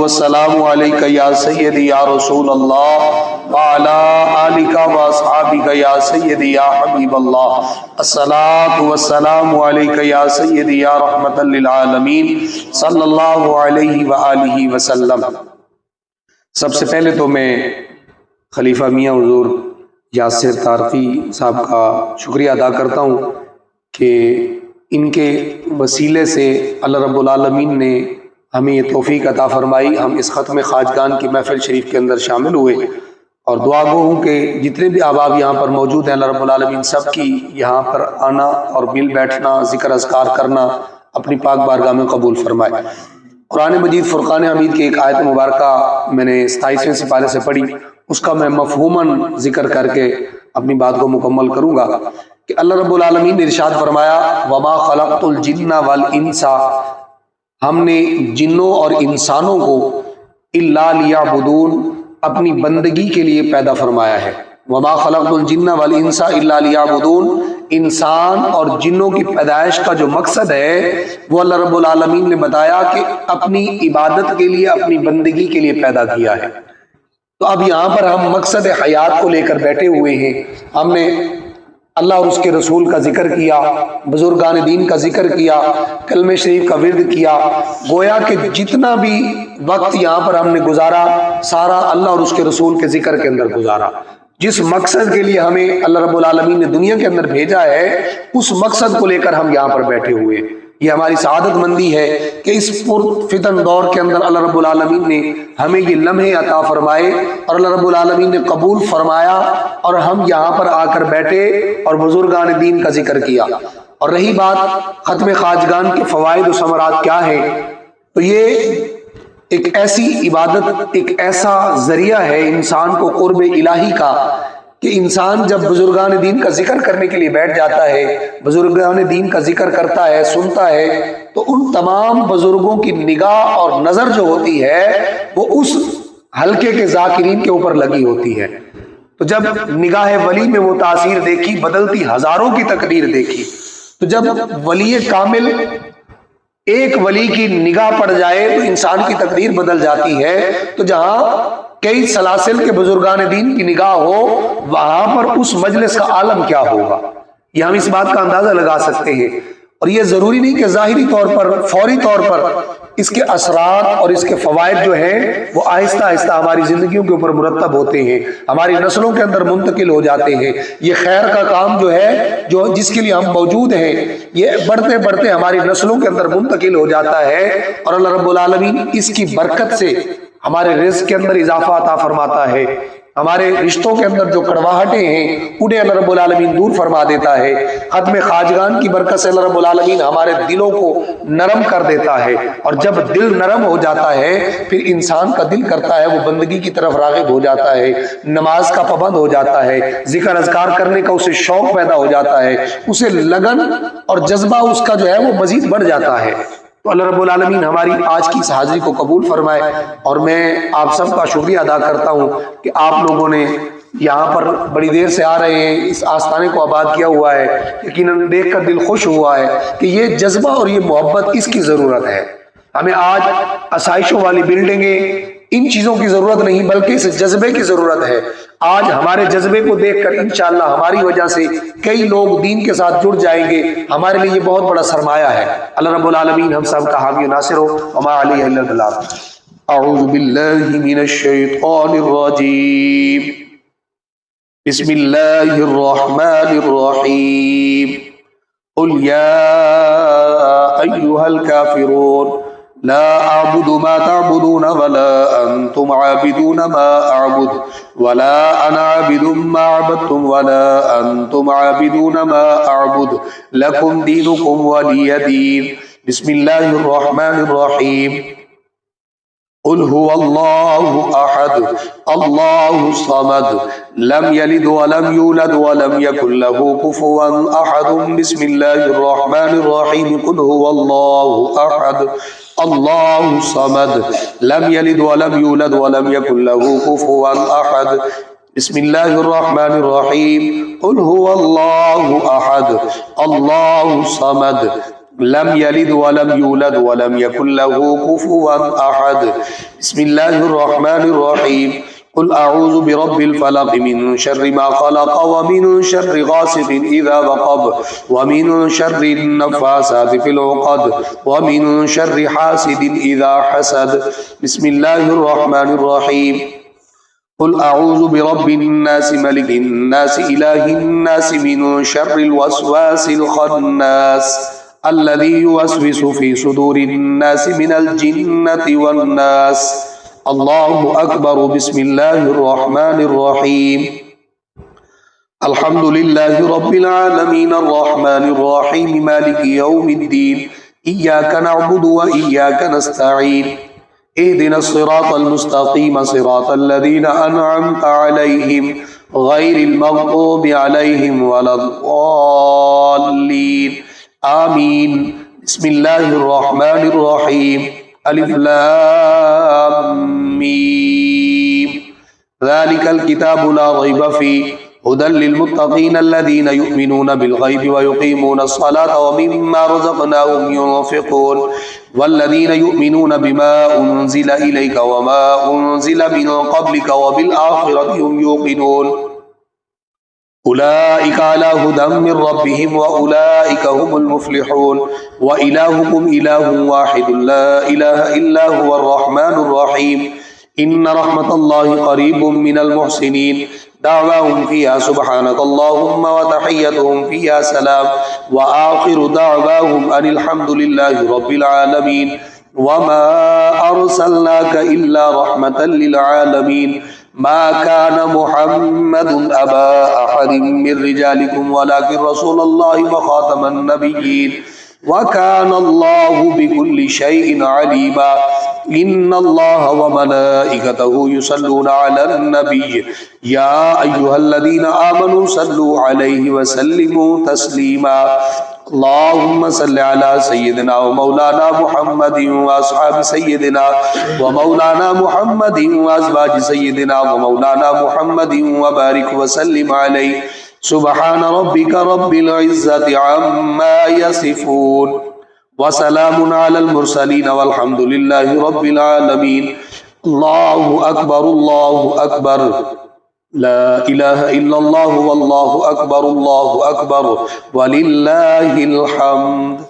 والسلام علیک یا سیدی یا رسول اللہ وعلی آلک واصحابک یا سیدی یا حبیب اللہ، الصلاۃ والسلام علیک یا سیدی یا رحمت للعالمین صلی اللہ علیہ وآلہ وسلم۔ سب سے پہلے تو میں خلیفہ میاں حضور یاسر تارقی صاحب کا شکریہ ادا کرتا ہوں کہ ان کے وسیلے سے اللہ رب العالمین نے ہمیں یہ توفیق عطا فرمائی، ہم اس ختم خواجگان کی محفل شریف کے اندر شامل ہوئے، اور دعا گو ہوں کہ جتنے بھی احباب یہاں پر موجود ہیں، اللہ رب العالمین سب کی یہاں پر آنا اور مل بیٹھنا، ذکر اذکار کرنا اپنی پاک بارگاہ میں قبول فرمائے۔ قرآن مجید فرقان حمید کی ایک آیت مبارکہ میں نے 27ویں سپارے سے پڑھی، اس کا میں مفہوماً ذکر کر کے اپنی بات کو مکمل کروں گا کہ اللہ رب العالمین نے ارشاد فرمایا وَمَا خَلَقْتُ الْجِنَّ وَالْإِنسَ، ہم نے جنوں اور انسانوں کو إِلَّا لِيَعْبُدُونَ اپنی بندگی کے لیے پیدا فرمایا ہے۔ وَمَا خَلَقْتُ الْجِنَّ وَالْإِنسَ إِلَّا لِيَعْبُدُونَ، انسان اور جنوں کی پیدائش کا جو مقصد ہے وہ اللہ رب العالمین نے بتایا کہ اپنی عبادت کے لیے، اپنی بندگی کے لیے پیدا کیا ہے۔ تو اب یہاں پر ہم مقصد حیات کو لے کر بیٹھے ہوئے ہیں، ہم نے اللہ اور اس کے رسول کا ذکر کیا، بزرگان دین کا ذکر کیا، کلمہ شریف کا ورد کیا، گویا کہ جتنا بھی وقت یہاں پر ہم نے گزارا سارا اللہ اور اس کے رسول کے ذکر کے اندر گزارا۔ جس مقصد کے لیے ہمیں اللہ رب العالمین نے دنیا کے اندر بھیجا ہے اس مقصد کو لے کر ہم یہاں پر بیٹھے ہوئے ہیں۔ یہ ہماری سعادت مندی ہے کہ اس پرفتن دور کے اندر اللہ رب العالمین نے ہمیں یہ لمحے عطا فرمائے اور اللہ رب العالمین نے قبول فرمایا، اور ہم یہاں پر آ کر بیٹھے اور بزرگان دین کا ذکر کیا۔ اور رہی بات ختم خواجگان کے فوائد و ثمرات کیا ہیں، تو یہ ایک ایسی عبادت، ایک ایسا ذریعہ ہے انسان کو قرب الہی کا کہ انسان جب بزرگان دین کا ذکر کرنے کے لیے بیٹھ جاتا ہے، بزرگان دین کا ذکر کرتا ہے، سنتا ہے، تو ان تمام بزرگوں کی نگاہ اور نظر جو ہوتی ہے وہ اس حلقے کے ذاکرین کے اوپر لگی ہوتی ہے۔ تو جب نگاہ ولی میں وہ تاثیر دیکھی، بدلتی ہزاروں کی تقریر دیکھی، تو جب ولی کامل ایک ولی کی نگاہ پڑ جائے تو انسان کی تقدیر بدل جاتی ہے۔ تو جہاں کئی سلاسل کے بزرگان دین کی نگاہ ہو، وہاں پر اس مجلس کا عالم کیا ہوگا، یہ ہم اس بات کا اندازہ لگا سکتے ہیں۔ اور یہ ضروری نہیں کہ ظاہری طور پر، فوری طور پر اس کے اثرات اور اس کے فوائد جو ہیں وہ آہستہ آہستہ ہماری زندگیوں کے اوپر مرتب ہوتے ہیں، ہماری نسلوں کے اندر منتقل ہو جاتے ہیں۔ یہ خیر کا کام جو ہے، جو جس کے لیے ہم موجود ہیں، یہ بڑھتے بڑھتے ہماری نسلوں کے اندر منتقل ہو جاتا ہے، اور اللہ رب العالمین اس کی برکت سے ہمارے رزق کے اندر اضافہ عطا فرماتا ہے، ہمارے رشتوں کے اندر جو کڑواہٹیں ہیں انہیں اللہ رب العالمین دور فرما دیتا ہے۔ ختم خواجگان کی برکت سے اللہ رب العالمین ہمارے دلوں کو نرم کر دیتا ہے، اور جب دل نرم ہو جاتا ہے پھر انسان کا دل کرتا ہے وہ بندگی کی طرف راغب ہو جاتا ہے، نماز کا پابند ہو جاتا ہے، ذکر اذکار کرنے کا اسے شوق پیدا ہو جاتا ہے، اسے لگن اور جذبہ اس کا جو ہے وہ مزید بڑھ جاتا ہے۔ تو اللہ رب العالمین ہماری آج کی اس حاضری کو قبول فرمائے، اور میں آپ سب کا شکریہ ادا کرتا ہوں کہ آپ لوگوں نے یہاں پر بڑی دیر سے آ رہے ہیں، اس آستانے کو آباد کیا ہوا ہے، یقیناً دیکھ کر دل خوش ہوا ہے کہ یہ جذبہ اور یہ محبت اس کی ضرورت ہے۔ ہمیں آج آسائشوں والی بلڈنگیں، ان چیزوں کی ضرورت نہیں، بلکہ اس جذبے کی ضرورت ہے۔ آج ہمارے جذبے کو دیکھ کر انشاءاللہ ہماری وجہ سے کئی لوگ دین کے ساتھ جڑ جائیں گے، ہمارے لیے یہ بہت بڑا سرمایہ ہے۔ اللہ رب العالمین ہم سب کا حامی و ناصر ہو۔ وما علیہ الا البلاغ۔ اعوذ باللہ من الشیطان الرجیم، بسم اللہ الرحمن الرحیم، قل یا ایہا الکافرون لا اعبد ما تعبدون ولا انتم عابدون ما اعبد ولا انا عابد ما عبدتم ولا انتم عابدون ما اعبد لكم دينكم ولي دين۔ بسم اللہ الرحمن الرحیم، قل هو اللہ احد اللہ الصمد لم یلد ولم یولد ولم یکن له کفوا احد۔ بسم اللہ الرحمن الرحیم، قل هو اللہ احد اللہ الصمد لم یلد ولم یولد ولم یکن له کفوا احد۔ بسم اللہ الرحمن الرحیم، قل هو اللہ احد اللہ الصمد لم يلد ولم يولد ولم يكن له كفوا أحد بسم الله الرحمن الرحيم قل أعوذ برب الفلق من شر ما خلق ومن شر غاسق إذا وقب ومن شر النفاسات في العقد ومن شر حاسد إذا حسد بسم الله الرحمن الرحيم قل أعوذ برب الناس ملك الناس إله الناس من شر الوسواس الخناس الذي يوسوس في صدور الناس من الجنة والناس الله أكبر بسم الله الرحمن الرحيم الحمد لله رب العالمين الرحمن الرحيم مالك يوم الدين إياك نعبد وإياك نستعين اهدنا الصراط المستقيم صراط الذين أنعمت عليهم غير المغضوب عليهم ولا الضالين آمين بسم الله الرحمن الرحيم ألف لام ميم ذلك الكتاب لا ريب فيه هدى للمتقين الذين يؤمنون بالغيب ويقيمون الصلاة ومما رزقناهم ينفقون والذين يؤمنون بما أنزل إليك وما أنزل من قبلك وبالآخرة هم يوقنون أولئك على هدى من ربهم وأولئك هم المفلحون وإلهكم إله واحد لا إله إلا هو الرحمن الرحيم إن رحمة الله قريب من المحسنين دعواهم فيها سبحانك اللهم وتحيتهم فيها سلام وآخر دعواهم أن الحمد لله رب العالمين وما أرسلناك إلا رحمة للعالمين ما كان محمد أبا أحد من رجالكم ولكن رسول الله وخاتم النبيين وكان الله بكل شيء عليما إن الله وملائكته يصلون على النبي يا أيها الذين آمنوا صلوا عليه وسلموا تسليما اللهم صل على سيدنا ومولانا محمد وأصحاب سيدنا ومولانا محمد وأزواج سيدنا ومولانا محمد وبارك وسلم عليه سبحان ربك رب العزة عما يصفون وسلام على المرسلين والحمد لله رب العالمين الله أكبر لا إله إلا الله والله أكبر ولله الحمد